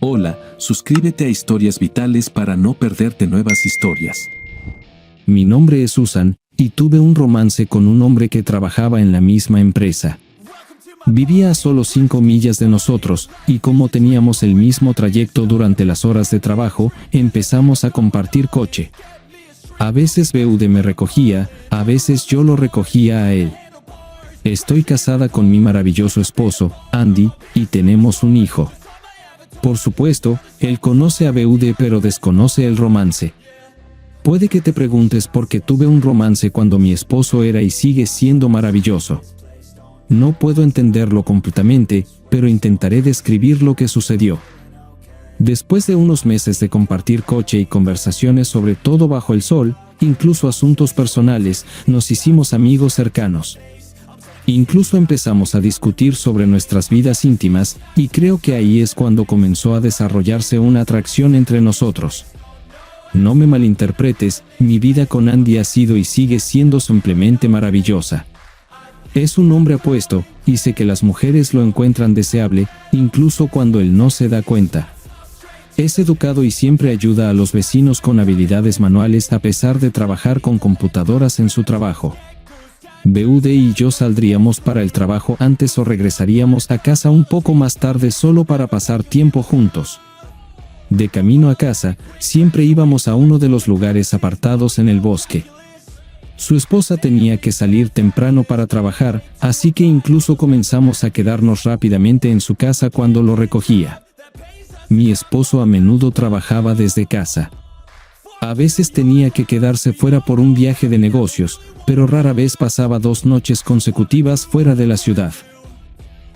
Hola, suscríbete a Historias Vitales para no perderte nuevas historias. Mi nombre es Susan, y tuve un romance con un hombre que trabajaba en la misma empresa. Vivía a solo 5 millas de nosotros, y como teníamos el mismo trayecto durante las horas de trabajo, empezamos a compartir coche. A veces BUD me recogía, a veces yo lo recogía a él. Estoy casada con mi maravilloso esposo, Andy, y tenemos un hijo. Por supuesto, él conoce a BUD pero desconoce el romance. Puede que te preguntes por qué tuve un romance cuando mi esposo era y sigue siendo maravilloso. No puedo entenderlo completamente, pero intentaré describir lo que sucedió. Después de unos meses de compartir coche y conversaciones sobre todo bajo el sol, incluso asuntos personales, nos hicimos amigos cercanos. Incluso empezamos a discutir sobre nuestras vidas íntimas, y creo que ahí es cuando comenzó a desarrollarse una atracción entre nosotros. No me malinterpretes, mi vida con Andy ha sido y sigue siendo simplemente maravillosa. Es un hombre apuesto, y sé que las mujeres lo encuentran deseable, incluso cuando él no se da cuenta. Es educado y siempre ayuda a los vecinos con habilidades manuales a pesar de trabajar con computadoras en su trabajo. BUD y yo saldríamos para el trabajo antes o regresaríamos a casa un poco más tarde solo para pasar tiempo juntos. De camino a casa, siempre íbamos a uno de los lugares apartados en el bosque. Su esposa tenía que salir temprano para trabajar, así que incluso comenzamos a quedarnos rápidamente en su casa cuando lo recogía. Mi esposo a menudo trabajaba desde casa. A veces tenía que quedarse fuera por un viaje de negocios, pero rara vez pasaba 2 noches consecutivas fuera de la ciudad.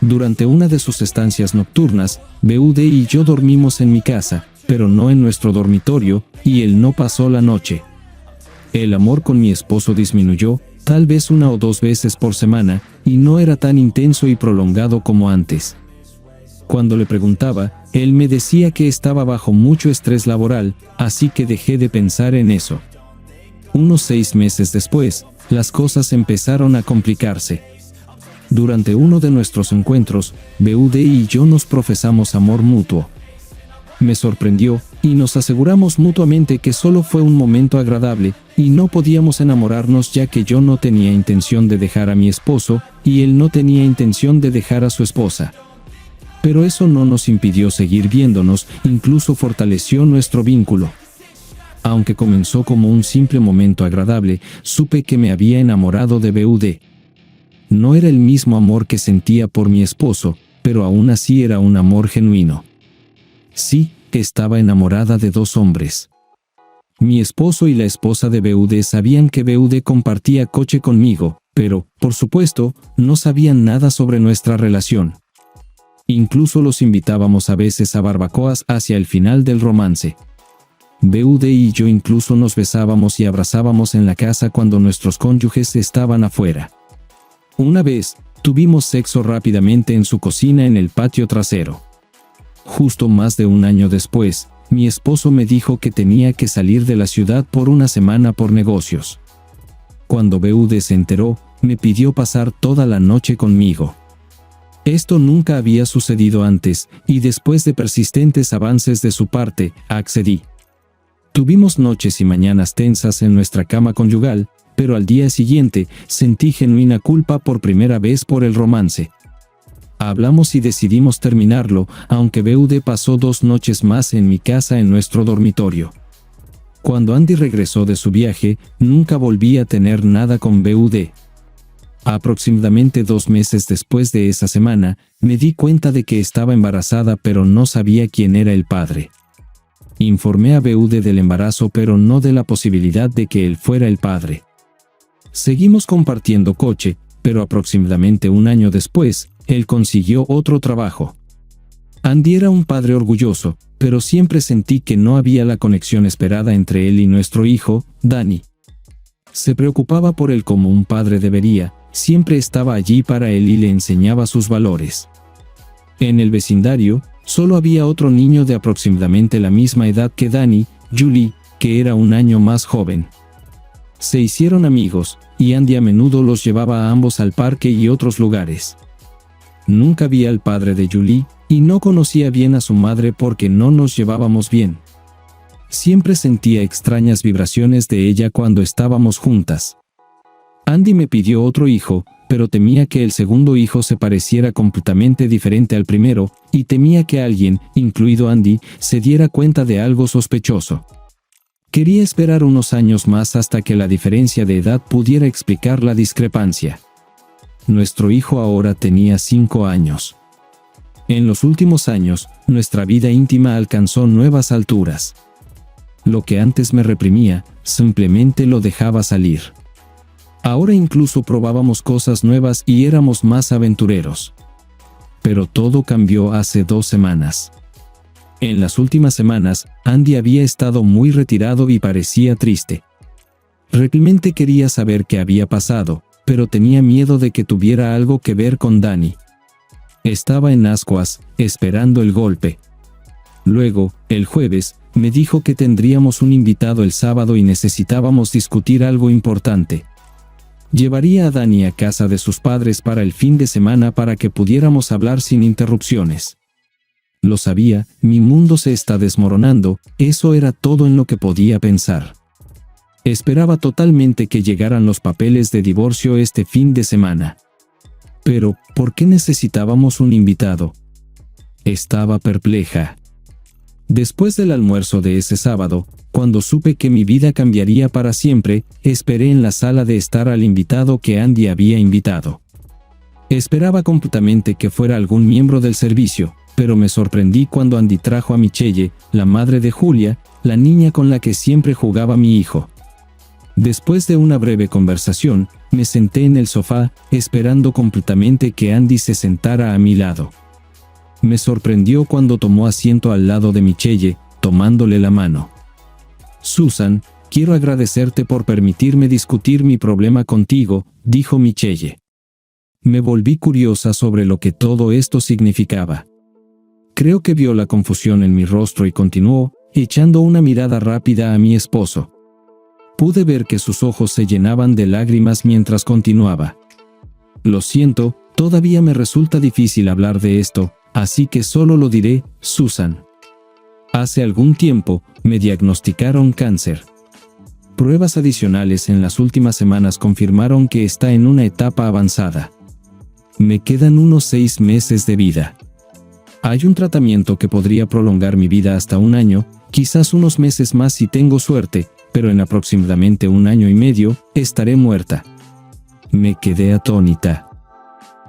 Durante una de sus estancias nocturnas, BUD y yo dormimos en mi casa, pero no en nuestro dormitorio, y él no pasó la noche. El amor con mi esposo disminuyó, tal vez 1 o 2 veces por semana, y no era tan intenso y prolongado como antes. Cuando le preguntaba, él me decía que estaba bajo mucho estrés laboral, así que dejé de pensar en eso. Unos 6 meses después, las cosas empezaron a complicarse. Durante uno de nuestros encuentros, BUD y yo nos profesamos amor mutuo. Me sorprendió, y nos aseguramos mutuamente que solo fue un momento agradable, y no podíamos enamorarnos ya que yo no tenía intención de dejar a mi esposo, y él no tenía intención de dejar a su esposa. Pero eso no nos impidió seguir viéndonos, incluso fortaleció nuestro vínculo. Aunque comenzó como un simple momento agradable, supe que me había enamorado de BUD. No era el mismo amor que sentía por mi esposo, pero aún así era un amor genuino. Sí, estaba enamorada de 2 hombres. Mi esposo y la esposa de BUD sabían que BUD compartía coche conmigo, pero, por supuesto, no sabían nada sobre nuestra relación. Incluso los invitábamos a veces a barbacoas hacia el final del romance. BUD y yo incluso nos besábamos y abrazábamos en la casa cuando nuestros cónyuges estaban afuera. Una vez, tuvimos sexo rápidamente en su cocina en el patio trasero. Justo más de 1 año después, mi esposo me dijo que tenía que salir de la ciudad por 1 semana por negocios. Cuando BUD se enteró, me pidió pasar toda la noche conmigo. Esto nunca había sucedido antes, y después de persistentes avances de su parte, accedí. Tuvimos noches y mañanas tensas en nuestra cama conyugal, pero al día siguiente, sentí genuina culpa por primera vez por el romance. Hablamos y decidimos terminarlo, aunque BUD pasó 2 noches más en mi casa en nuestro dormitorio. Cuando Andy regresó de su viaje, nunca volví a tener nada con BUD. Aproximadamente 2 meses después de esa semana, me di cuenta de que estaba embarazada pero no sabía quién era el padre. Informé a BUD del embarazo pero no de la posibilidad de que él fuera el padre. Seguimos compartiendo coche, pero aproximadamente 1 año después, él consiguió otro trabajo. Andy era un padre orgulloso, pero siempre sentí que no había la conexión esperada entre él y nuestro hijo, Danny. Se preocupaba por él como un padre debería, siempre estaba allí para él y le enseñaba sus valores. En el vecindario, solo había otro niño de aproximadamente la misma edad que Danny, Julie, que era 1 año más joven. Se hicieron amigos, y Andy a menudo los llevaba a ambos al parque y otros lugares. Nunca vi al padre de Julie, y no conocía bien a su madre porque no nos llevábamos bien. Siempre sentía extrañas vibraciones de ella cuando estábamos juntas. Andy me pidió otro hijo, pero temía que el segundo hijo se pareciera completamente diferente al primero, y temía que alguien, incluido Andy, se diera cuenta de algo sospechoso. Quería esperar unos años más hasta que la diferencia de edad pudiera explicar la discrepancia. Nuestro hijo ahora tenía 5 años. En los últimos años, nuestra vida íntima alcanzó nuevas alturas. Lo que antes me reprimía, simplemente lo dejaba salir. Ahora incluso probábamos cosas nuevas y éramos más aventureros. Pero todo cambió hace 2 semanas. En las últimas semanas, Andy había estado muy retirado y parecía triste. Realmente quería saber qué había pasado, pero tenía miedo de que tuviera algo que ver con Danny. Estaba en ascuas, esperando el golpe. Luego, el jueves, me dijo que tendríamos un invitado el sábado y necesitábamos discutir algo importante. Llevaría a Danny a casa de sus padres para el fin de semana para que pudiéramos hablar sin interrupciones. Lo sabía, mi mundo se está desmoronando, eso era todo en lo que podía pensar. Esperaba totalmente que llegaran los papeles de divorcio este fin de semana. Pero, ¿por qué necesitábamos un invitado? Estaba perpleja. Después del almuerzo de ese sábado, cuando supe que mi vida cambiaría para siempre, esperé en la sala de estar al invitado que Andy había invitado. Esperaba completamente que fuera algún miembro del servicio, pero me sorprendí cuando Andy trajo a Michelle, la madre de Julia, la niña con la que siempre jugaba mi hijo. Después de una breve conversación, me senté en el sofá, esperando completamente que Andy se sentara a mi lado. Me sorprendió cuando tomó asiento al lado de Michelle, tomándole la mano. «Susan, quiero agradecerte por permitirme discutir mi problema contigo», dijo Michelle. Me volví curiosa sobre lo que todo esto significaba. Creo que vio la confusión en mi rostro y continuó, echando una mirada rápida a mi esposo. Pude ver que sus ojos se llenaban de lágrimas mientras continuaba. «Lo siento, todavía me resulta difícil hablar de esto, así que solo lo diré, Susan. Hace algún tiempo, me diagnosticaron cáncer. Pruebas adicionales en las últimas semanas confirmaron que está en una etapa avanzada. Me quedan unos 6 meses de vida. Hay un tratamiento que podría prolongar mi vida hasta 1 año, quizás unos meses más si tengo suerte, pero en aproximadamente 1 año y medio, estaré muerta». Me quedé atónita.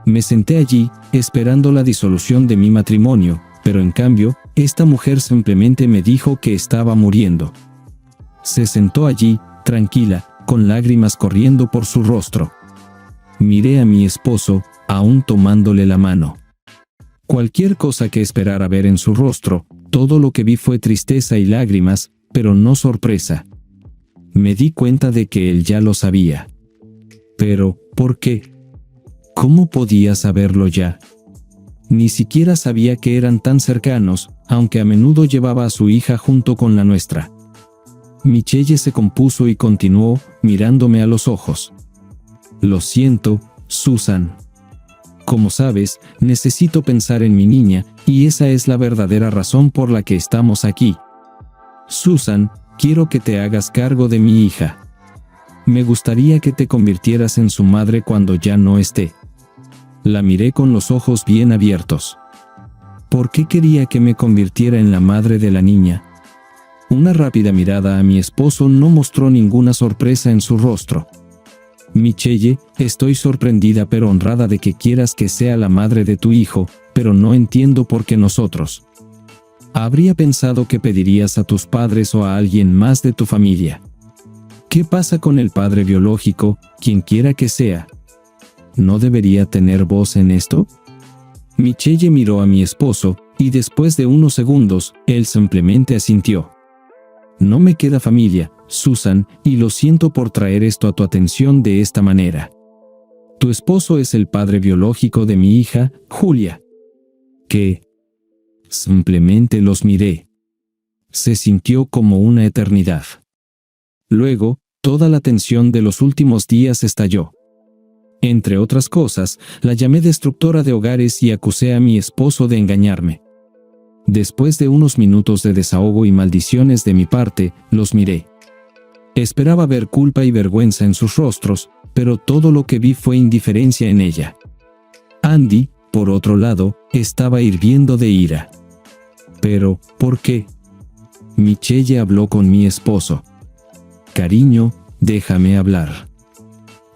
Me senté allí, esperando la disolución de mi matrimonio, pero en cambio, esta mujer simplemente me dijo que estaba muriendo. Se sentó allí, tranquila, con lágrimas corriendo por su rostro. Miré a mi esposo, aún tomándole la mano. Cualquier cosa que esperara ver en su rostro, todo lo que vi fue tristeza y lágrimas, pero no sorpresa. Me di cuenta de que él ya lo sabía. Pero, ¿por qué? ¿Cómo podía saberlo ya? Ni siquiera sabía que eran tan cercanos, aunque a menudo llevaba a su hija junto con la nuestra. Michelle se compuso y continuó, mirándome a los ojos. «Lo siento, Susan. Como sabes, necesito pensar en mi niña, y esa es la verdadera razón por la que estamos aquí. Susan, quiero que te hagas cargo de mi hija. Me gustaría que te convirtieras en su madre cuando ya no esté». La miré con los ojos bien abiertos. ¿Por qué quería que me convirtiera en la madre de la niña? Una rápida mirada a mi esposo no mostró ninguna sorpresa en su rostro. «Michelle, estoy sorprendida pero honrada de que quieras que sea la madre de tu hijo, pero no entiendo por qué nosotros. Habría pensado que pedirías a tus padres o a alguien más de tu familia. ¿Qué pasa con el padre biológico, quien quiera que sea? ¿No debería tener voz en esto?» Michelle miró a mi esposo, y después de unos segundos, él simplemente asintió. «No me queda familia, Susan, y lo siento por traer esto a tu atención de esta manera. Tu esposo es el padre biológico de mi hija, Julia». ¿Qué? Simplemente los miré. Se sintió como una eternidad. Luego, toda la tensión de los últimos días estalló. Entre otras cosas, la llamé destructora de hogares y acusé a mi esposo de engañarme. Después de unos minutos de desahogo y maldiciones de mi parte, los miré. Esperaba ver culpa y vergüenza en sus rostros, pero todo lo que vi fue indiferencia en ella. Andy, por otro lado, estaba hirviendo de ira. Pero, ¿por qué? Michelle habló con mi esposo. Cariño, déjame hablar.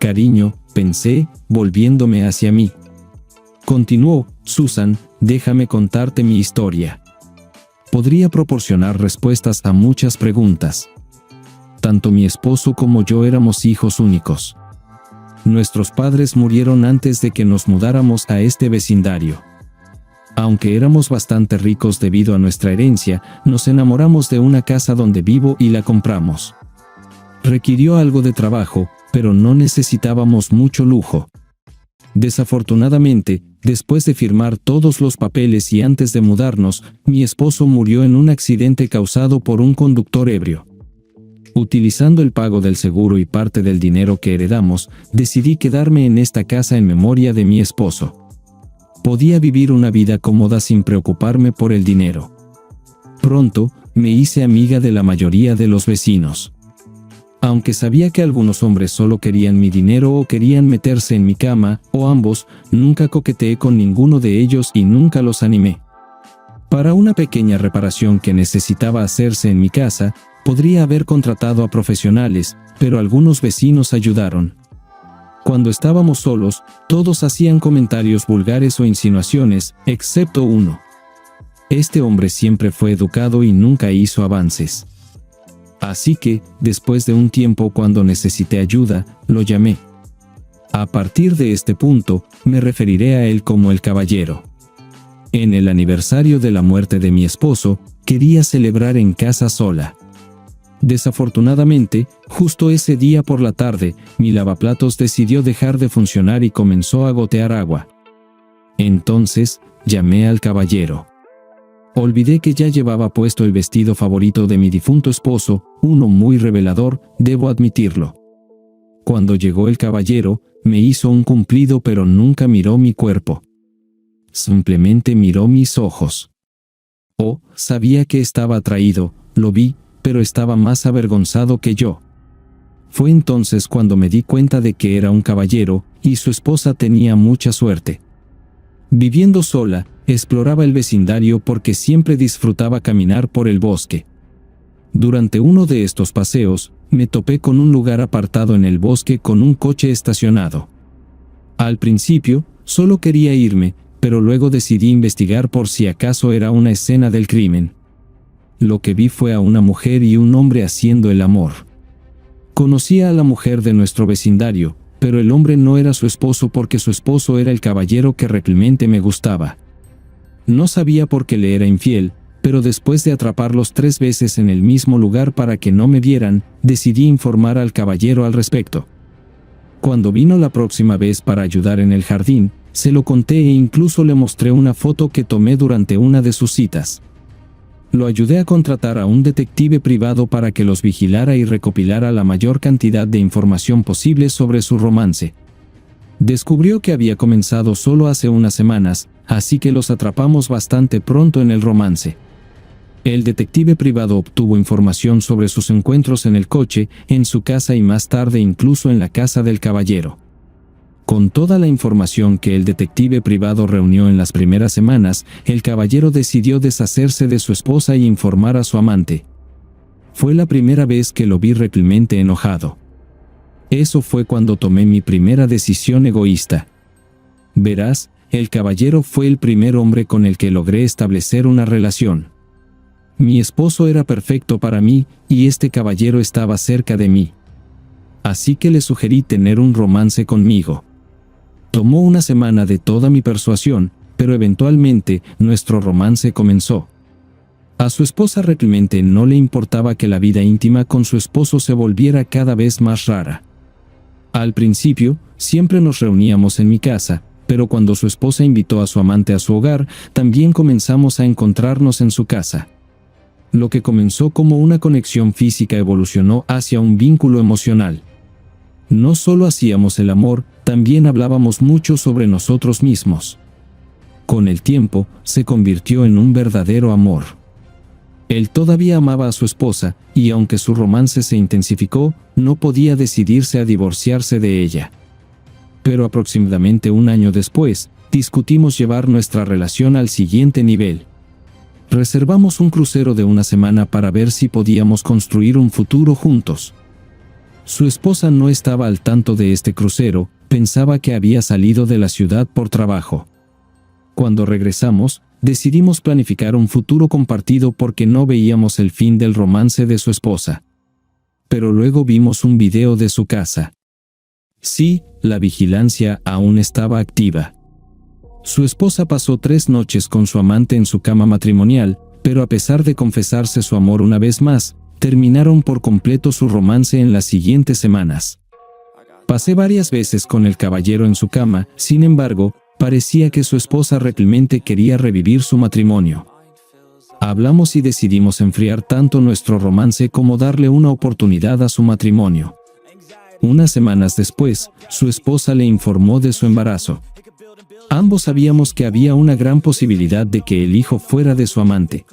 Cariño, pensé, volviéndome hacia mí. Continuó, Susan, déjame contarte mi historia. Podría proporcionar respuestas a muchas preguntas. Tanto mi esposo como yo éramos hijos únicos. Nuestros padres murieron antes de que nos mudáramos a este vecindario. Aunque éramos bastante ricos debido a nuestra herencia, nos enamoramos de una casa donde vivo y la compramos. Requirió algo de trabajo, pero no necesitábamos mucho lujo. Desafortunadamente, después de firmar todos los papeles y antes de mudarnos, mi esposo murió en un accidente causado por un conductor ebrio. Utilizando el pago del seguro y parte del dinero que heredamos, decidí quedarme en esta casa en memoria de mi esposo. Podía vivir una vida cómoda sin preocuparme por el dinero. Pronto, me hice amiga de la mayoría de los vecinos. Aunque sabía que algunos hombres solo querían mi dinero o querían meterse en mi cama, o ambos, nunca coqueteé con ninguno de ellos y nunca los animé. Para una pequeña reparación que necesitaba hacerse en mi casa, podría haber contratado a profesionales, pero algunos vecinos ayudaron. Cuando estábamos solos, todos hacían comentarios vulgares o insinuaciones, excepto uno. Este hombre siempre fue educado y nunca hizo avances. Así que, después de un tiempo cuando necesité ayuda, lo llamé. A partir de este punto, me referiré a él como el caballero. En el aniversario de la muerte de mi esposo, quería celebrar en casa sola. Desafortunadamente, justo ese día por la tarde, mi lavaplatos decidió dejar de funcionar y comenzó a gotear agua. Entonces, llamé al caballero. Olvidé que ya llevaba puesto el vestido favorito de mi difunto esposo, uno muy revelador, debo admitirlo. Cuando llegó el caballero, me hizo un cumplido pero nunca miró mi cuerpo. Simplemente miró mis ojos. Oh, sabía que estaba atraído, lo vi, pero estaba más avergonzado que yo. Fue entonces cuando me di cuenta de que era un caballero, y su esposa tenía mucha suerte. Viviendo sola, exploraba el vecindario porque siempre disfrutaba caminar por el bosque. Durante uno de estos paseos, me topé con un lugar apartado en el bosque con un coche estacionado. Al principio, solo quería irme, pero luego decidí investigar por si acaso era una escena del crimen. Lo que vi fue a una mujer y un hombre haciendo el amor. Conocía a la mujer de nuestro vecindario, pero el hombre no era su esposo porque su esposo era el caballero que realmente me gustaba. No sabía por qué le era infiel, pero después de atraparlos 3 veces en el mismo lugar para que no me vieran, decidí informar al caballero al respecto. Cuando vino la próxima vez para ayudar en el jardín, se lo conté e incluso le mostré una foto que tomé durante una de sus citas. Lo ayudé a contratar a un detective privado para que los vigilara y recopilara la mayor cantidad de información posible sobre su romance. Descubrió que había comenzado solo hace unas semanas, así que los atrapamos bastante pronto en el romance. El detective privado obtuvo información sobre sus encuentros en el coche, en su casa y más tarde incluso en la casa del caballero. Con toda la información que el detective privado reunió en las primeras semanas, el caballero decidió deshacerse de su esposa y informar a su amante. Fue la primera vez que lo vi realmente enojado. Eso fue cuando tomé mi primera decisión egoísta. Verás, el caballero fue el primer hombre con el que logré establecer una relación. Mi esposo era perfecto para mí, y este caballero estaba cerca de mí. Así que le sugerí tener un romance conmigo. Tomó una semana de toda mi persuasión, pero eventualmente nuestro romance comenzó. A su esposa realmente no le importaba que la vida íntima con su esposo se volviera cada vez más rara. Al principio, siempre nos reuníamos en mi casa, pero cuando su esposa invitó a su amante a su hogar, también comenzamos a encontrarnos en su casa. Lo que comenzó como una conexión física evolucionó hacia un vínculo emocional. No solo hacíamos el amor, también hablábamos mucho sobre nosotros mismos. Con el tiempo, se convirtió en un verdadero amor. Él todavía amaba a su esposa, y aunque su romance se intensificó, no podía decidirse a divorciarse de ella. Pero aproximadamente un año después, discutimos llevar nuestra relación al siguiente nivel. Reservamos un crucero de una semana para ver si podíamos construir un futuro juntos. Su esposa no estaba al tanto de este crucero, pensaba que había salido de la ciudad por trabajo. Cuando regresamos, decidimos planificar un futuro compartido porque no veíamos el fin del romance de su esposa. Pero luego vimos un video de su casa. Sí, la vigilancia aún estaba activa. Su esposa pasó 3 noches con su amante en su cama matrimonial, pero a pesar de confesarse su amor una vez más, terminaron por completo su romance en las siguientes semanas. Pasé varias veces con el caballero en su cama, sin embargo, parecía que su esposa realmente quería revivir su matrimonio. Hablamos y decidimos enfriar tanto nuestro romance como darle una oportunidad a su matrimonio. Unas semanas después, su esposa le informó de su embarazo. Ambos sabíamos que había una gran posibilidad de que el hijo fuera de su amante.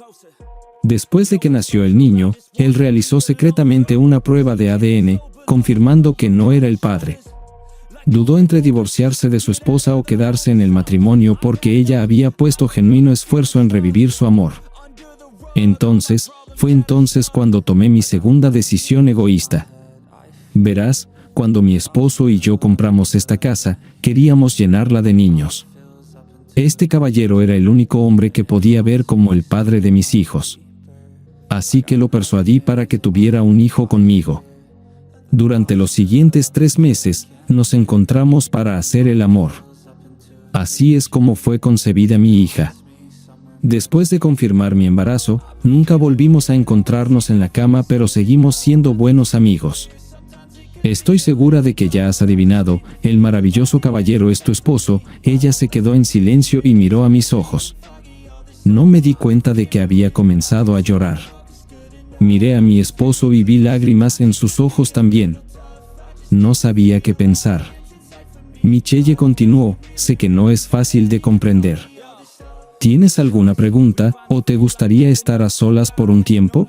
Después de que nació el niño, él realizó secretamente una prueba de ADN, confirmando que no era el padre. Dudó entre divorciarse de su esposa o quedarse en el matrimonio porque ella había puesto genuino esfuerzo en revivir su amor. Fue entonces cuando tomé mi segunda decisión egoísta. Verás, cuando mi esposo y yo compramos esta casa, queríamos llenarla de niños. Este caballero era el único hombre que podía ver como el padre de mis hijos. Así que lo persuadí para que tuviera un hijo conmigo. Durante los siguientes 3 meses, nos encontramos para hacer el amor. Así es como fue concebida mi hija. Después de confirmar mi embarazo, nunca volvimos a encontrarnos en la cama, pero seguimos siendo buenos amigos. Estoy segura de que ya has adivinado, el maravilloso caballero es tu esposo. Ella se quedó en silencio y miró a mis ojos. No me di cuenta de que había comenzado a llorar. Miré a mi esposo y vi lágrimas en sus ojos también. No sabía qué pensar. Michelle continuó, sé que no es fácil de comprender. ¿Tienes alguna pregunta, o te gustaría estar a solas por un tiempo?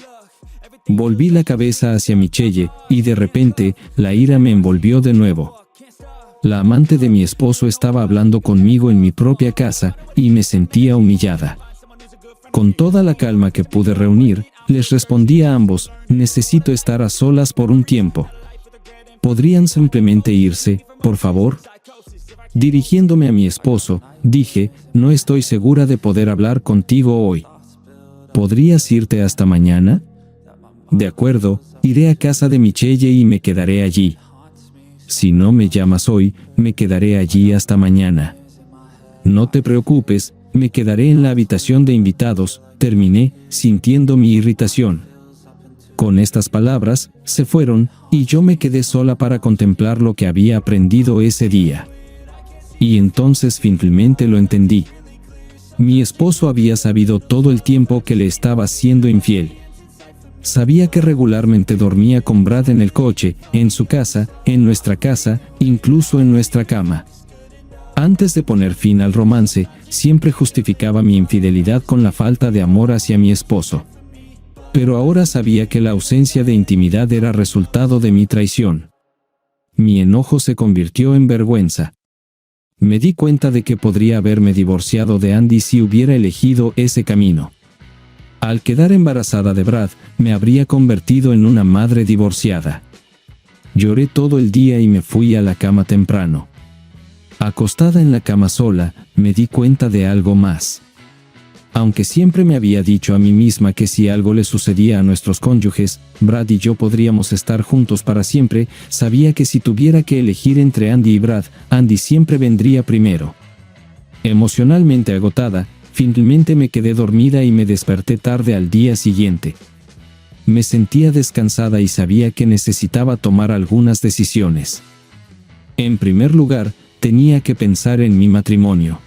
Volví la cabeza hacia Michelle, y de repente, la ira me envolvió de nuevo. La amante de mi esposo estaba hablando conmigo en mi propia casa, y me sentía humillada. Con toda la calma que pude reunir, les respondí a ambos, necesito estar a solas por un tiempo. ¿Podrían simplemente irse, por favor? Dirigiéndome a mi esposo, dije, no estoy segura de poder hablar contigo hoy. ¿Podrías irte hasta mañana? De acuerdo, iré a casa de Michelle y me quedaré allí. Si no me llamas hoy, me quedaré allí hasta mañana. No te preocupes, me quedaré en la habitación de invitados, terminé, sintiendo mi irritación. Con estas palabras, se fueron, y yo me quedé sola para contemplar lo que había aprendido ese día. Y entonces finalmente lo entendí. Mi esposo había sabido todo el tiempo que le estaba siendo infiel. Sabía que regularmente dormía con Brad en el coche, en su casa, en nuestra casa, incluso en nuestra cama. Antes de poner fin al romance, siempre justificaba mi infidelidad con la falta de amor hacia mi esposo. Pero ahora sabía que la ausencia de intimidad era resultado de mi traición. Mi enojo se convirtió en vergüenza. Me di cuenta de que podría haberme divorciado de Andy si hubiera elegido ese camino. Al quedar embarazada de Brad, me habría convertido en una madre divorciada. Lloré todo el día y me fui a la cama temprano. Acostada en la cama sola, me di cuenta de algo más. Aunque siempre me había dicho a mí misma que si algo le sucedía a nuestros cónyuges, Brad y yo podríamos estar juntos para siempre, sabía que si tuviera que elegir entre Andy y Brad, Andy siempre vendría primero. Emocionalmente agotada, finalmente me quedé dormida y me desperté tarde al día siguiente. Me sentía descansada y sabía que necesitaba tomar algunas decisiones. En primer lugar, tenía que pensar en mi matrimonio.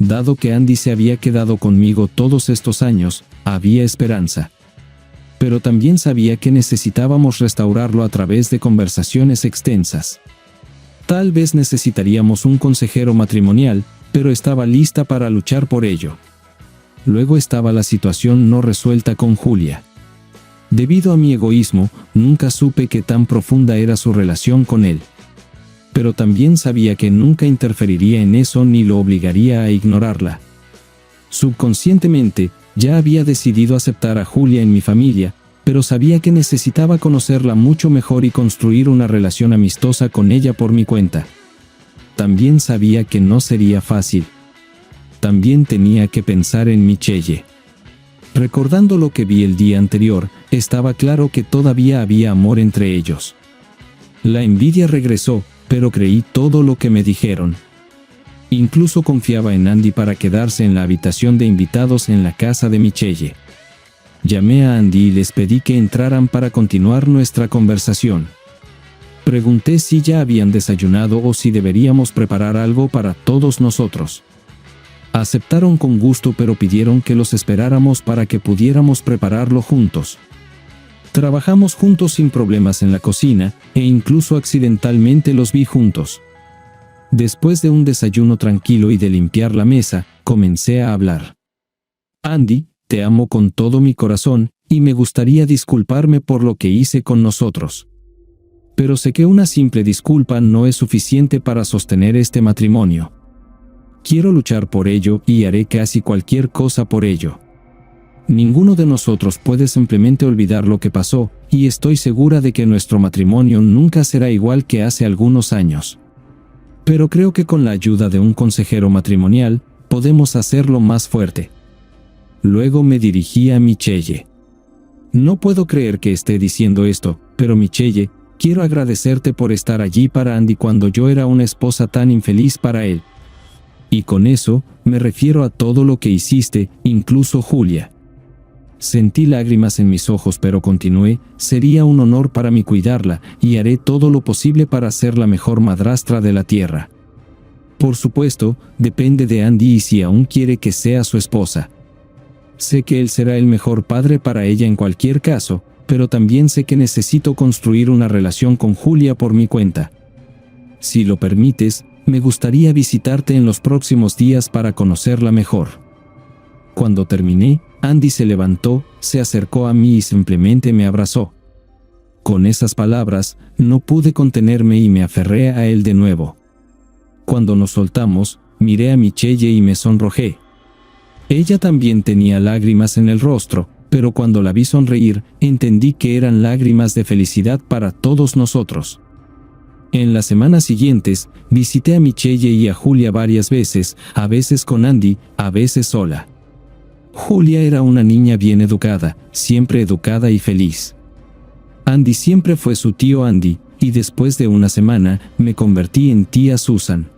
Dado que Andy se había quedado conmigo todos estos años, había esperanza. pero también sabía que necesitábamos restaurarlo a través de conversaciones extensas. Tal vez necesitaríamos un consejero matrimonial, pero estaba lista para luchar por ello. Luego estaba la situación no resuelta con Julia. Debido a mi egoísmo, nunca supe qué tan profunda era su relación con él. Pero también sabía que nunca interferiría en eso ni lo obligaría a ignorarla. Subconscientemente, ya había decidido aceptar a Julia en mi familia, pero sabía que necesitaba conocerla mucho mejor y construir una relación amistosa con ella por mi cuenta. También sabía que no sería fácil. También tenía que pensar en Michelle. Recordando lo que vi el día anterior, estaba claro que todavía había amor entre ellos. La envidia regresó, pero creí todo lo que me dijeron. Incluso confiaba en Andy para quedarse en la habitación de invitados en la casa de Michelle. Llamé a Andy y les pedí que entraran para continuar nuestra conversación. Pregunté si ya habían desayunado o si deberíamos preparar algo para todos nosotros. Aceptaron con gusto, pero pidieron que los esperáramos para que pudiéramos prepararlo juntos. Trabajamos juntos sin problemas en la cocina, e incluso accidentalmente los vi juntos. Después de un desayuno tranquilo y de limpiar la mesa, comencé a hablar. Andy, te amo con todo mi corazón, y me gustaría disculparme por lo que hice con nosotros. Pero sé que una simple disculpa no es suficiente para sostener este matrimonio. Quiero luchar por ello y haré casi cualquier cosa por ello. Ninguno de nosotros puede simplemente olvidar lo que pasó, y estoy segura de que nuestro matrimonio nunca será igual que hace algunos años. Pero creo que con la ayuda de un consejero matrimonial, podemos hacerlo más fuerte. Luego me dirigí a Michelle. No puedo creer que esté diciendo esto, pero Michelle, quiero agradecerte por estar allí para Andy cuando yo era una esposa tan infeliz para él. Y con eso, me refiero a todo lo que hiciste, incluso Julia. Sentí lágrimas en mis ojos, pero continué, sería un honor para mí cuidarla, y haré todo lo posible para ser la mejor madrastra de la tierra. Por supuesto, depende de Andy y si aún quiere que sea su esposa. Sé que él será el mejor padre para ella en cualquier caso, pero también sé que necesito construir una relación con Julia por mi cuenta. Si lo permites, me gustaría visitarte en los próximos días para conocerla mejor. Cuando terminé, Andy se levantó, se acercó a mí y simplemente me abrazó. Con esas palabras, no pude contenerme y me aferré a él de nuevo. Cuando nos soltamos, miré a Michelle y me sonrojé. Ella también tenía lágrimas en el rostro, pero cuando la vi sonreír, entendí que eran lágrimas de felicidad para todos nosotros. En las semanas siguientes, visité a Michelle y a Julia varias veces, a veces con Andy, a veces sola. Julia era una niña bien educada, siempre educada y feliz. Andy siempre fue su tío Andy, y después de una semana, me convertí en tía Susan.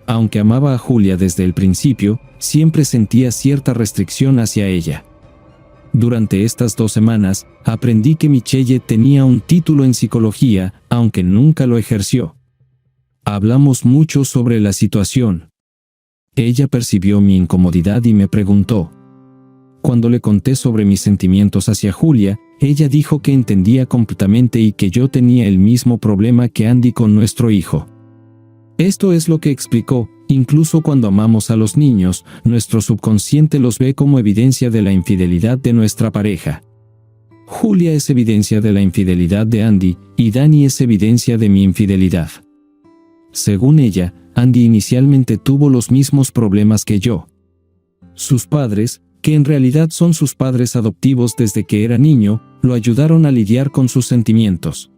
Aunque amaba a Julia desde el principio, siempre sentía cierta restricción hacia ella. Durante estas 2 semanas, aprendí que Michelle tenía un título en psicología, aunque nunca lo ejerció. Hablamos mucho sobre la situación. Ella percibió mi incomodidad y me preguntó. Cuando le conté sobre mis sentimientos hacia Julia, ella dijo que entendía completamente y que yo tenía el mismo problema que Andy con nuestro hijo. Esto es lo que explicó. Incluso cuando amamos a los niños, nuestro subconsciente los ve como evidencia de la infidelidad de nuestra pareja. Julia es evidencia de la infidelidad de Andy, y Danny es evidencia de mi infidelidad. Según ella, Andy inicialmente tuvo los mismos problemas que yo. Sus padres, que en realidad son sus padres adoptivos desde que era niño, lo ayudaron a lidiar con sus sentimientos.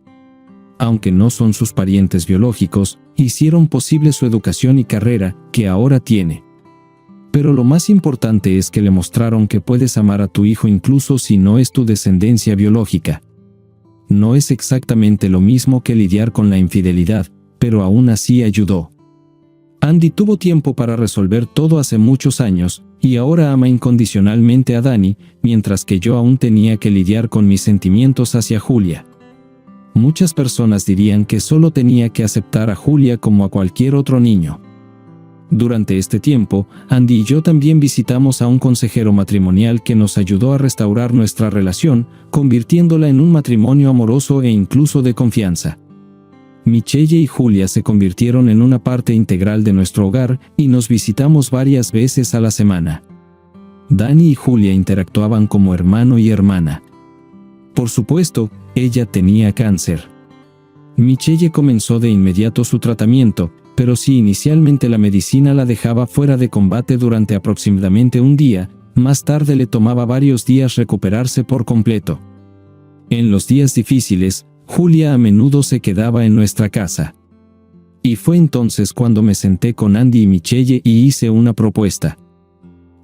Aunque no son sus parientes biológicos, hicieron posible su educación y carrera, que ahora tiene. Pero lo más importante es que le mostraron que puedes amar a tu hijo incluso si no es tu descendencia biológica. No es exactamente lo mismo que lidiar con la infidelidad, pero aún así ayudó. Andy tuvo tiempo para resolver todo hace muchos años, y ahora ama incondicionalmente a Danny, mientras que yo aún tenía que lidiar con mis sentimientos hacia Julia. Muchas personas dirían que solo tenía que aceptar a Julia como a cualquier otro niño. Durante este tiempo, Andy y yo también visitamos a un consejero matrimonial que nos ayudó a restaurar nuestra relación, convirtiéndola en un matrimonio amoroso e incluso de confianza. Michelle y Julia se convirtieron en una parte integral de nuestro hogar y nos visitamos varias veces a la semana. Dani y Julia interactuaban como hermano y hermana. Por supuesto, ella tenía cáncer. Michelle comenzó de inmediato su tratamiento, pero si inicialmente la medicina la dejaba fuera de combate durante aproximadamente un día, más tarde le tomaba varios días recuperarse por completo. En los días difíciles, Julia a menudo se quedaba en nuestra casa. Y fue entonces cuando me senté con Andy y Michelle y hice una propuesta.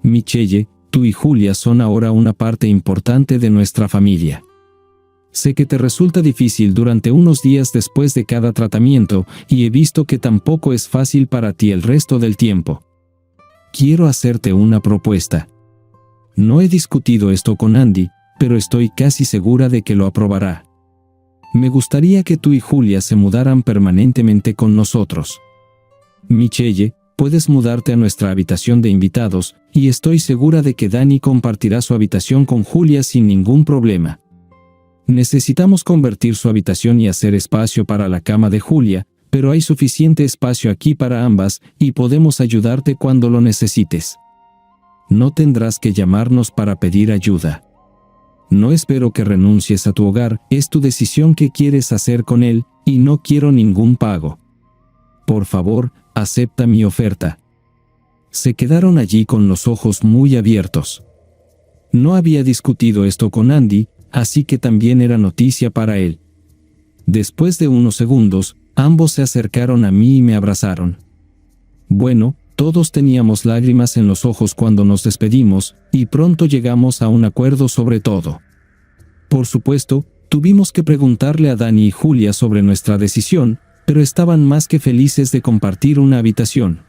Michelle, tú y Julia son ahora una parte importante de nuestra familia. Sé que te resulta difícil durante unos días después de cada tratamiento, y he visto que tampoco es fácil para ti el resto del tiempo. Quiero hacerte una propuesta. No he discutido esto con Andy, pero estoy casi segura de que lo aprobará. Me gustaría que tú y Julia se mudaran permanentemente con nosotros. Michelle, puedes mudarte a nuestra habitación de invitados, y estoy segura de que Dani compartirá su habitación con Julia sin ningún problema. Necesitamos convertir su habitación y hacer espacio para la cama de Julia, pero hay suficiente espacio aquí para ambas y podemos ayudarte cuando lo necesites. No tendrás que llamarnos para pedir ayuda. No espero que renuncies a tu hogar, es tu decisión qué quieres hacer con él, y no quiero ningún pago. Por favor, acepta mi oferta. Se quedaron allí con los ojos muy abiertos. No había discutido esto con Andy, así que también era noticia para él. Después de unos segundos, ambos se acercaron a mí y me abrazaron. Bueno, todos teníamos lágrimas en los ojos cuando nos despedimos, y pronto llegamos a un acuerdo sobre todo. Por supuesto, tuvimos que preguntarle a Dani y Julia sobre nuestra decisión, pero estaban más que felices de compartir una habitación.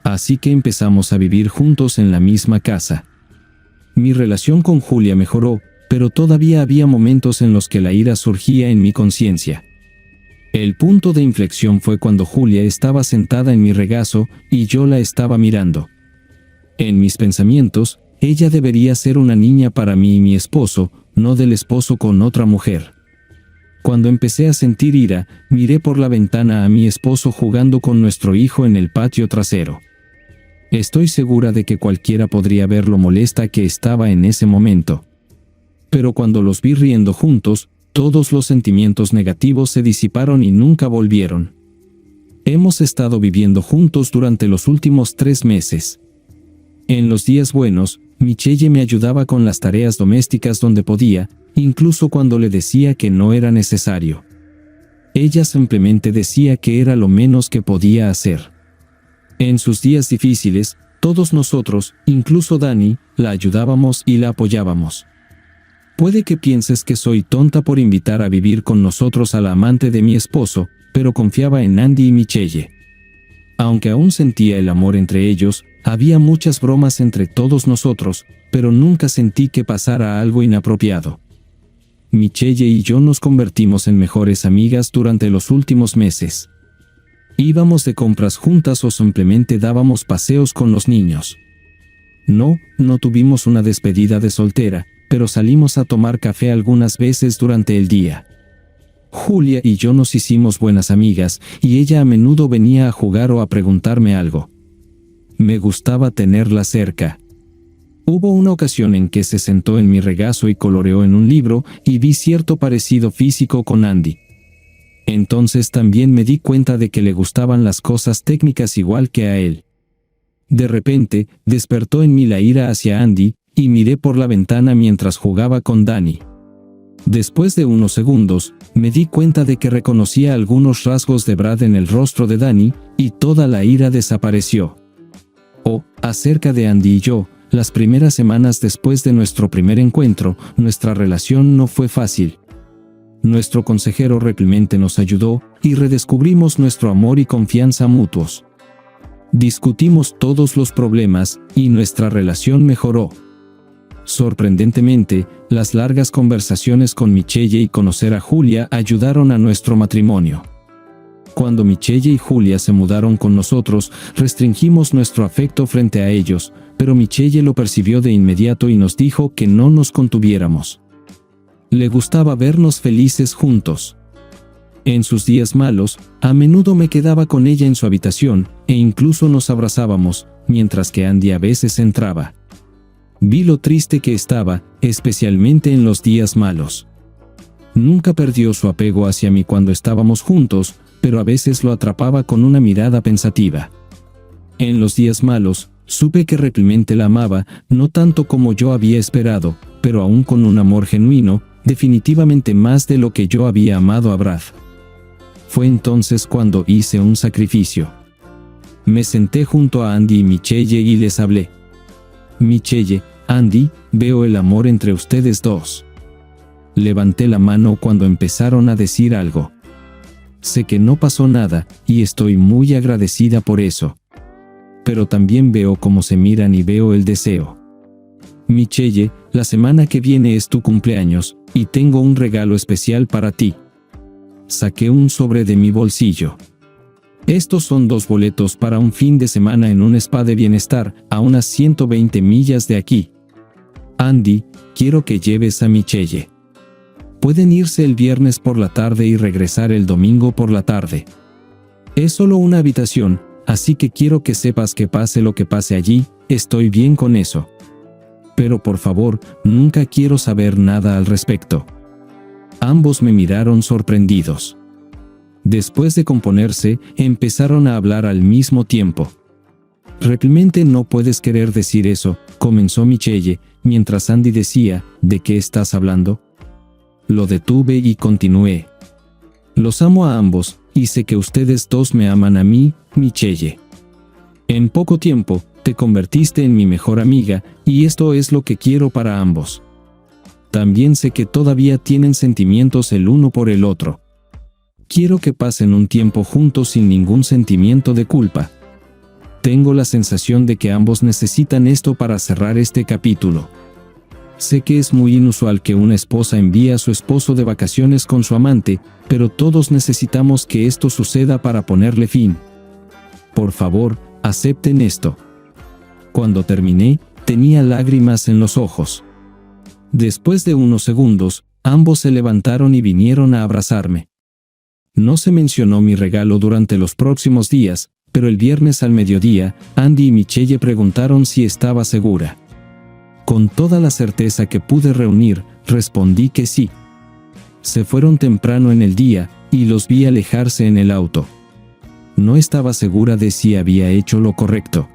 Así que empezamos a vivir juntos en la misma casa. Mi relación con Julia mejoró, pero todavía había momentos en los que la ira surgía en mi conciencia. El punto de inflexión fue cuando Julia estaba sentada en mi regazo y yo la estaba mirando. En mis pensamientos, ella debería ser una niña para mí y mi esposo, no del esposo con otra mujer. Cuando empecé a sentir ira, miré por la ventana a mi esposo jugando con nuestro hijo en el patio trasero. Estoy segura de que cualquiera podría ver lo molesta que estaba en ese momento. Pero cuando los vi riendo juntos, todos los sentimientos negativos se disiparon y nunca volvieron. Hemos estado viviendo juntos durante los últimos 3 meses. En los días buenos, Michelle me ayudaba con las tareas domésticas donde podía, incluso cuando le decía que no era necesario. Ella simplemente decía que era lo menos que podía hacer. En sus días difíciles, todos nosotros, incluso Dani, la ayudábamos y la apoyábamos. Puede que pienses que soy tonta por invitar a vivir con nosotros a la amante de mi esposo, pero confiaba en Andy y Michelle. Aunque aún sentía el amor entre ellos, había muchas bromas entre todos nosotros, pero nunca sentí que pasara algo inapropiado. Michelle y yo nos convertimos en mejores amigas durante los últimos meses. Íbamos de compras juntas o simplemente dábamos paseos con los niños. No tuvimos una despedida de soltera, pero salimos a tomar café algunas veces durante el día. Julia y yo nos hicimos buenas amigas, y ella a menudo venía a jugar o a preguntarme algo. Me gustaba tenerla cerca. Hubo una ocasión en que se sentó en mi regazo y coloreó en un libro, y vi cierto parecido físico con Andy. Entonces también me di cuenta de que le gustaban las cosas técnicas igual que a él. De repente, despertó en mí la ira hacia Andy, y miré por la ventana mientras jugaba con Dani. Después de unos segundos, me di cuenta de que reconocía algunos rasgos de Brad en el rostro de Dani, y toda la ira desapareció. Acerca de Andy y yo, las primeras semanas después de nuestro primer encuentro, nuestra relación no fue fácil. Nuestro consejero realmente nos ayudó, y redescubrimos nuestro amor y confianza mutuos. Discutimos todos los problemas, y nuestra relación mejoró. Sorprendentemente, las largas conversaciones con Michelle y conocer a Julia ayudaron a nuestro matrimonio. cuando Michelle y Julia se mudaron con nosotros, restringimos nuestro afecto frente a ellos, pero Michelle lo percibió de inmediato y nos dijo que no nos contuviéramos. Le gustaba vernos felices juntos. En sus días malos, a menudo me quedaba con ella en su habitación, e incluso nos abrazábamos, mientras que Andy a veces entraba. Vi lo triste que estaba, especialmente en los días malos. Nunca perdió su apego hacia mí cuando estábamos juntos, pero a veces lo atrapaba con una mirada pensativa. En los días malos, supe que realmente la amaba, no tanto como yo había esperado, pero aún con un amor genuino, definitivamente más de lo que yo había amado a Brad. Fue entonces cuando hice un sacrificio. Me senté junto a Andy y Michelle y les hablé. Michelle, Andy, veo el amor entre ustedes dos. Levanté la mano cuando empezaron a decir algo. Sé que no pasó nada, y estoy muy agradecida por eso. Pero también veo cómo se miran y veo el deseo. Michelle, la semana que viene es tu cumpleaños, y tengo un regalo especial para ti. Saqué un sobre de mi bolsillo. Estos son 2 boletos para un fin de semana en un spa de bienestar, a unas 120 millas de aquí. Andy, quiero que lleves a Michelle. Pueden irse el viernes por la tarde y regresar el domingo por la tarde. Es solo una habitación, así que quiero que sepas que pase lo que pase allí, estoy bien con eso. Pero por favor, nunca quiero saber nada al respecto. Ambos me miraron sorprendidos. Después de componerse, empezaron a hablar al mismo tiempo. «Realmente no puedes querer decir eso», comenzó Michelle, mientras Andy decía, «¿De qué estás hablando?». Lo detuve y continué. «Los amo a ambos, y sé que ustedes dos me aman a mí, Michelle. En poco tiempo, te convertiste en mi mejor amiga, y esto es lo que quiero para ambos. También sé que todavía tienen sentimientos el uno por el otro. Quiero que pasen un tiempo juntos sin ningún sentimiento de culpa. Tengo la sensación de que ambos necesitan esto para cerrar este capítulo. Sé que es muy inusual que una esposa envíe a su esposo de vacaciones con su amante, pero todos necesitamos que esto suceda para ponerle fin. Por favor, acepten esto». Cuando terminé, tenía lágrimas en los ojos. Después de unos segundos, ambos se levantaron y vinieron a abrazarme. No se mencionó mi regalo durante los próximos días, pero el viernes al mediodía, Andy y Michelle preguntaron si estaba segura. Con toda la certeza que pude reunir, respondí que sí. Se fueron temprano en el día, y los vi alejarse en el auto. No estaba segura de si había hecho lo correcto.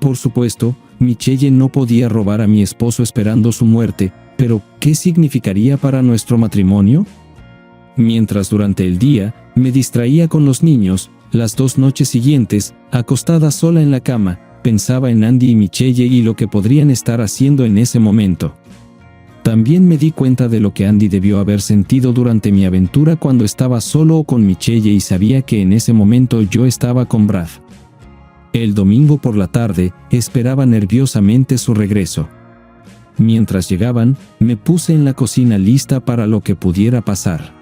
Por supuesto, Michelle no podía robar a mi esposo esperando su muerte, pero ¿qué significaría para nuestro matrimonio? Mientras durante el día, me distraía con los niños, las 2 noches siguientes, acostada sola en la cama, pensaba en Andy y Michelle y lo que podrían estar haciendo en ese momento. También me di cuenta de lo que Andy debió haber sentido durante mi aventura cuando estaba solo con Michelle y sabía que en ese momento yo estaba con Brad. El domingo por la tarde, esperaba nerviosamente su regreso. Mientras llegaban, me puse en la cocina lista para lo que pudiera pasar.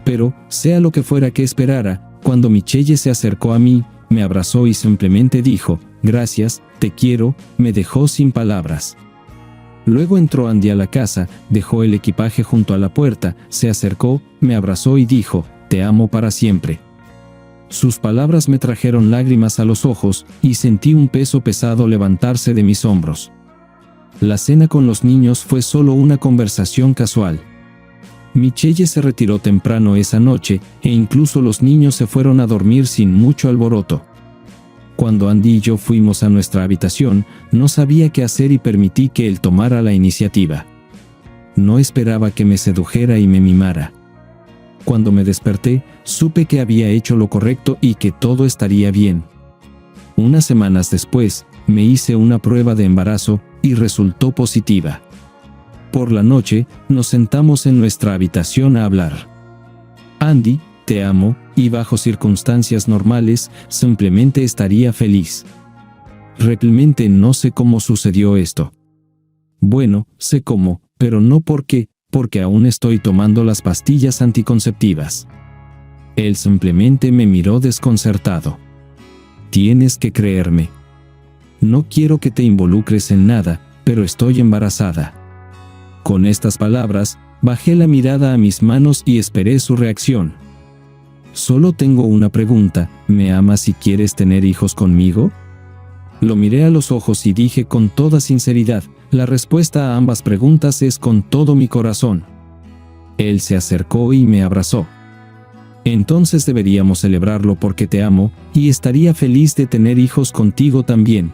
Pero, sea lo que fuera que esperara, cuando Michelle se acercó a mí, me abrazó y simplemente dijo, «Gracias, te quiero», me dejó sin palabras. Luego entró Andy a la casa, dejó el equipaje junto a la puerta, se acercó, me abrazó y dijo, «Te amo para siempre». Sus palabras me trajeron lágrimas a los ojos, y sentí un peso pesado levantarse de mis hombros. La cena con los niños fue solo una conversación casual. Michelle se retiró temprano esa noche, e incluso los niños se fueron a dormir sin mucho alboroto. Cuando Andy y yo fuimos a nuestra habitación, no sabía qué hacer y permití que él tomara la iniciativa. No esperaba que me sedujera y me mimara. Cuando me desperté, supe que había hecho lo correcto y que todo estaría bien. Unas semanas después, me hice una prueba de embarazo, y resultó positiva. Por la noche, nos sentamos en nuestra habitación a hablar. «Andy, te amo, y bajo circunstancias normales, simplemente estaría feliz. Realmente no sé cómo sucedió esto. Bueno, sé cómo, pero no por qué, porque aún estoy tomando las pastillas anticonceptivas. Él simplemente me miró desconcertado. Tienes que creerme. No quiero que te involucres en nada, pero estoy embarazada. Con estas palabras, bajé la mirada a mis manos y esperé su reacción. Solo tengo una pregunta, ¿me amas y quieres tener hijos conmigo? Lo miré a los ojos y dije con toda sinceridad, la respuesta a ambas preguntas es con todo mi corazón. Él se acercó y me abrazó. Entonces deberíamos celebrarlo porque te amo, y estaría feliz de tener hijos contigo también.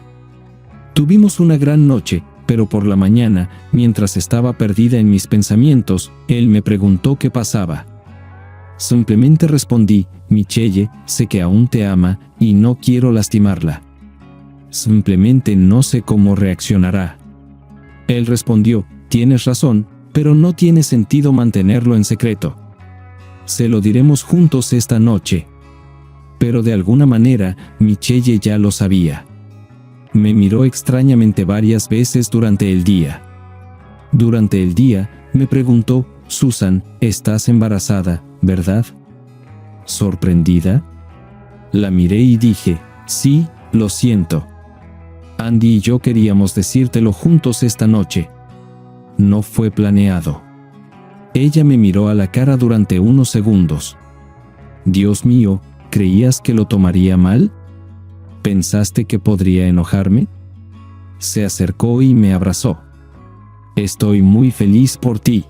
Tuvimos una gran noche, pero por la mañana, mientras estaba perdida en mis pensamientos, él me preguntó qué pasaba. Simplemente respondí, Michelle, sé que aún te ama, y no quiero lastimarla. Simplemente no sé cómo reaccionará. Él respondió, tienes razón, pero no tiene sentido mantenerlo en secreto. Se lo diremos juntos esta noche. Pero de alguna manera, Michelle ya lo sabía. Me miró extrañamente varias veces durante el día. Durante el día, me preguntó, Susan, estás embarazada, ¿verdad? ¿Sorprendida? La miré y dije, sí, lo siento. Andy y yo queríamos decírtelo juntos esta noche. No fue planeado. Ella me miró a la cara durante unos segundos. Dios mío, ¿creías que lo tomaría mal? ¿Pensaste que podría enojarme? Se acercó y me abrazó. Estoy muy feliz por ti.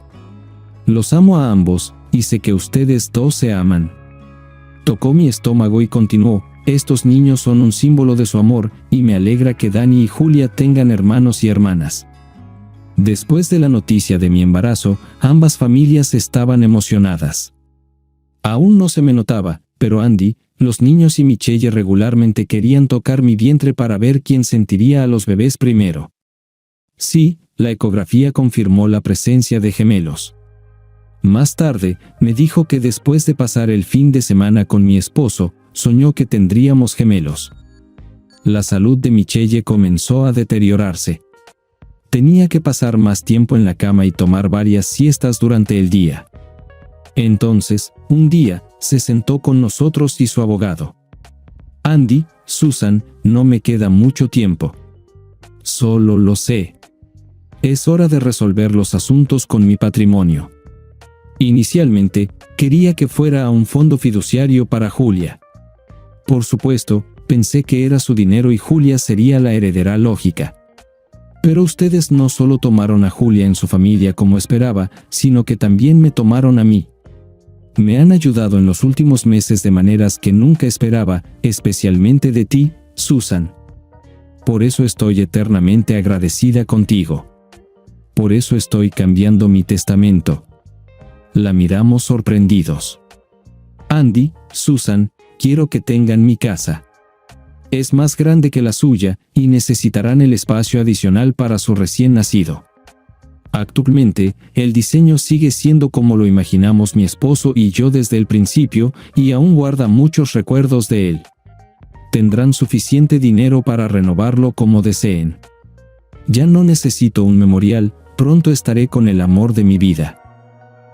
Los amo a ambos, y sé que ustedes dos se aman. Tocó mi estómago y continuó, estos niños son un símbolo de su amor, y me alegra que Dani y Julia tengan hermanos y hermanas. Después de la noticia de mi embarazo, ambas familias estaban emocionadas. Aún no se me notaba, pero Andy, los niños y Michelle regularmente querían tocar mi vientre para ver quién sentiría a los bebés primero. Sí, la ecografía confirmó la presencia de gemelos. Más tarde, me dijo que después de pasar el fin de semana con mi esposo, soñó que tendríamos gemelos. La salud de Michelle comenzó a deteriorarse. Tenía que pasar más tiempo en la cama y tomar varias siestas durante el día. Entonces, un día, se sentó con nosotros y su abogado. Andy, Susan, no me queda mucho tiempo. Solo lo sé. Es hora de resolver los asuntos con mi patrimonio. Inicialmente, quería que fuera a un fondo fiduciario para Julia. Por supuesto, pensé que era su dinero y Julia sería la heredera lógica. Pero ustedes no solo tomaron a Julia en su familia como esperaba, sino que también me tomaron a mí. Me han ayudado en los últimos meses de maneras que nunca esperaba, especialmente de ti, Susan. Por eso estoy eternamente agradecida contigo. Por eso estoy cambiando mi testamento. La miramos sorprendidos. Andy, Susan, quiero que tengan mi casa. Es más grande que la suya, y necesitarán el espacio adicional para su recién nacido. Actualmente, el diseño sigue siendo como lo imaginamos mi esposo y yo desde el principio, y aún guarda muchos recuerdos de él. Tendrán suficiente dinero para renovarlo como deseen. Ya no necesito un memorial, pronto estaré con el amor de mi vida.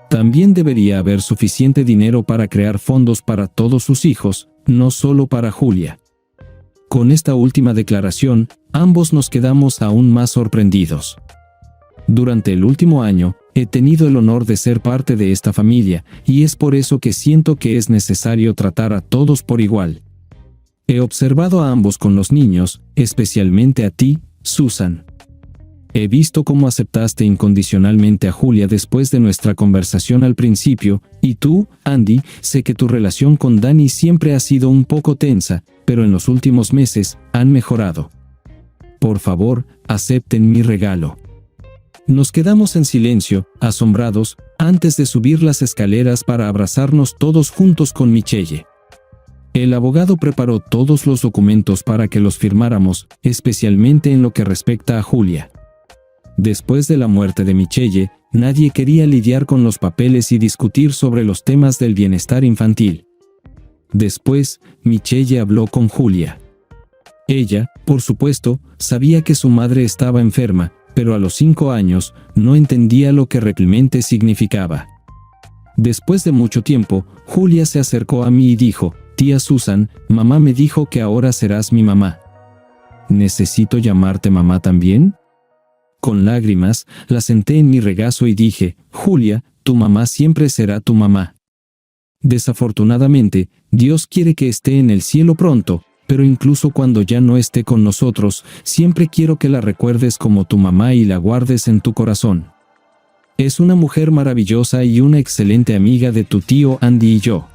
También debería haber suficiente dinero para crear fondos para todos sus hijos, no solo para Julia. Con esta última declaración, ambos nos quedamos aún más sorprendidos. Durante el último año, he tenido el honor de ser parte de esta familia, y es por eso que siento que es necesario tratar a todos por igual. He observado a ambos con los niños, especialmente a ti, Susan. He visto cómo aceptaste incondicionalmente a Julia después de nuestra conversación al principio, y tú, Andy, sé que tu relación con Dani siempre ha sido un poco tensa, pero en los últimos meses, han mejorado. Por favor, acepten mi regalo. Nos quedamos en silencio, asombrados, antes de subir las escaleras para abrazarnos todos juntos con Michelle. El abogado preparó todos los documentos para que los firmáramos, especialmente en lo que respecta a Julia. Después de la muerte de Michelle, nadie quería lidiar con los papeles y discutir sobre los temas del bienestar infantil. Después, Michelle habló con Julia. Ella, por supuesto, sabía que su madre estaba enferma, pero a los 5 años, no entendía lo que realmente significaba. Después de mucho tiempo, Julia se acercó a mí y dijo: «Tía Susan, mamá me dijo que ahora serás mi mamá. ¿Necesito llamarte mamá también?». Con lágrimas, la senté en mi regazo y dije: «Julia, tu mamá siempre será tu mamá. Desafortunadamente, Dios quiere que esté en el cielo pronto, pero incluso cuando ya no esté con nosotros, siempre quiero que la recuerdes como tu mamá y la guardes en tu corazón. Es una mujer maravillosa y una excelente amiga de tu tío Andy y yo.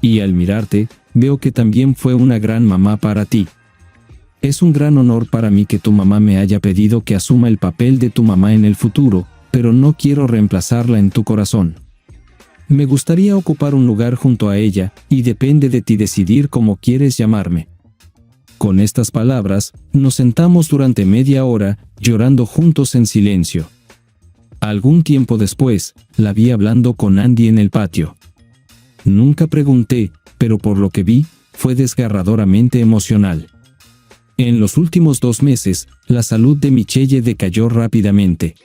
Y al mirarte, veo que también fue una gran mamá para ti. Es un gran honor para mí que tu mamá me haya pedido que asuma el papel de tu mamá en el futuro, pero no quiero reemplazarla en tu corazón. Me gustaría ocupar un lugar junto a ella, y depende de ti decidir cómo quieres llamarme». Con estas palabras, nos sentamos durante media hora, llorando juntos en silencio. Algún tiempo después, la vi hablando con Andy en el patio. Nunca pregunté, pero por lo que vi, fue desgarradoramente emocional. En los últimos 2 meses, la salud de Michelle decayó rápidamente.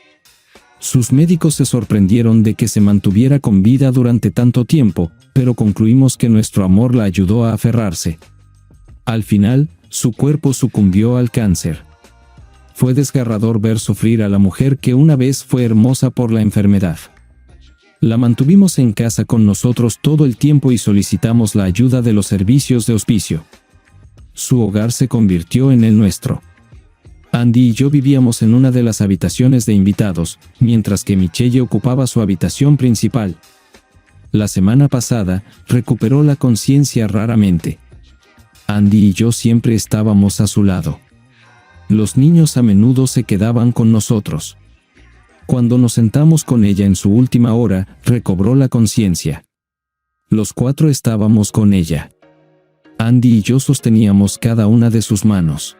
Sus médicos se sorprendieron de que se mantuviera con vida durante tanto tiempo, pero concluimos que nuestro amor la ayudó a aferrarse. Al final, su cuerpo sucumbió al cáncer. Fue desgarrador ver sufrir a la mujer que una vez fue hermosa por la enfermedad. La mantuvimos en casa con nosotros todo el tiempo y solicitamos la ayuda de los servicios de hospicio. Su hogar se convirtió en el nuestro. Andy y yo vivíamos en una de las habitaciones de invitados, mientras que Michelle ocupaba su habitación principal. La semana pasada, recuperó la conciencia raramente. Andy y yo siempre estábamos a su lado. Los niños a menudo se quedaban con nosotros. Cuando nos sentamos con ella en su última hora, recobró la conciencia. Los 4 estábamos con ella. Andy y yo sosteníamos cada una de sus manos.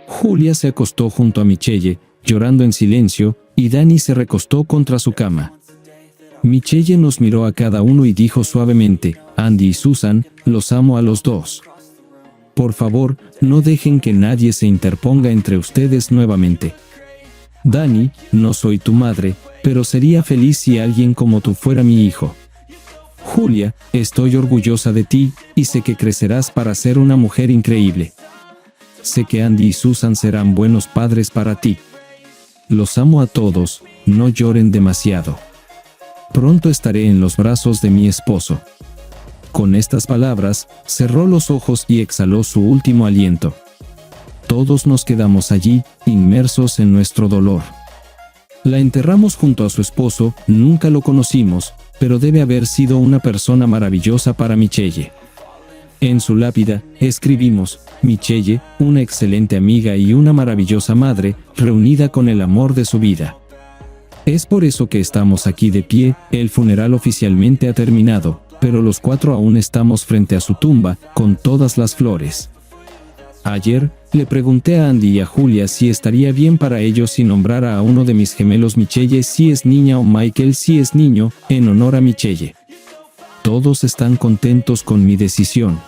Julia se acostó junto a Michelle, llorando en silencio, y Danny se recostó contra su cama. Michelle nos miró a cada uno y dijo suavemente: «Andy y Susan, los amo a los dos. Por favor, no dejen que nadie se interponga entre ustedes nuevamente. Danny, no soy tu madre, pero sería feliz si alguien como tú fuera mi hijo. Julia, estoy orgullosa de ti, y sé que crecerás para ser una mujer increíble. Sé que Andy y Susan serán buenos padres para ti. Los amo a todos, no lloren demasiado. Pronto estaré en los brazos de mi esposo». Con estas palabras, cerró los ojos y exhaló su último aliento. Todos nos quedamos allí, inmersos en nuestro dolor. La enterramos junto a su esposo, nunca lo conocimos, pero debe haber sido una persona maravillosa para Michelle. En su lápida, escribimos: «Michelle, una excelente amiga y una maravillosa madre, reunida con el amor de su vida». Es por eso que estamos aquí de pie. El funeral oficialmente ha terminado, pero los 4 aún estamos frente a su tumba, con todas las flores. Ayer, le pregunté a Andy y a Julia si estaría bien para ellos si nombrara a uno de mis gemelos Michelle si es niña o Michael si es niño, en honor a Michelle. Todos están contentos con mi decisión.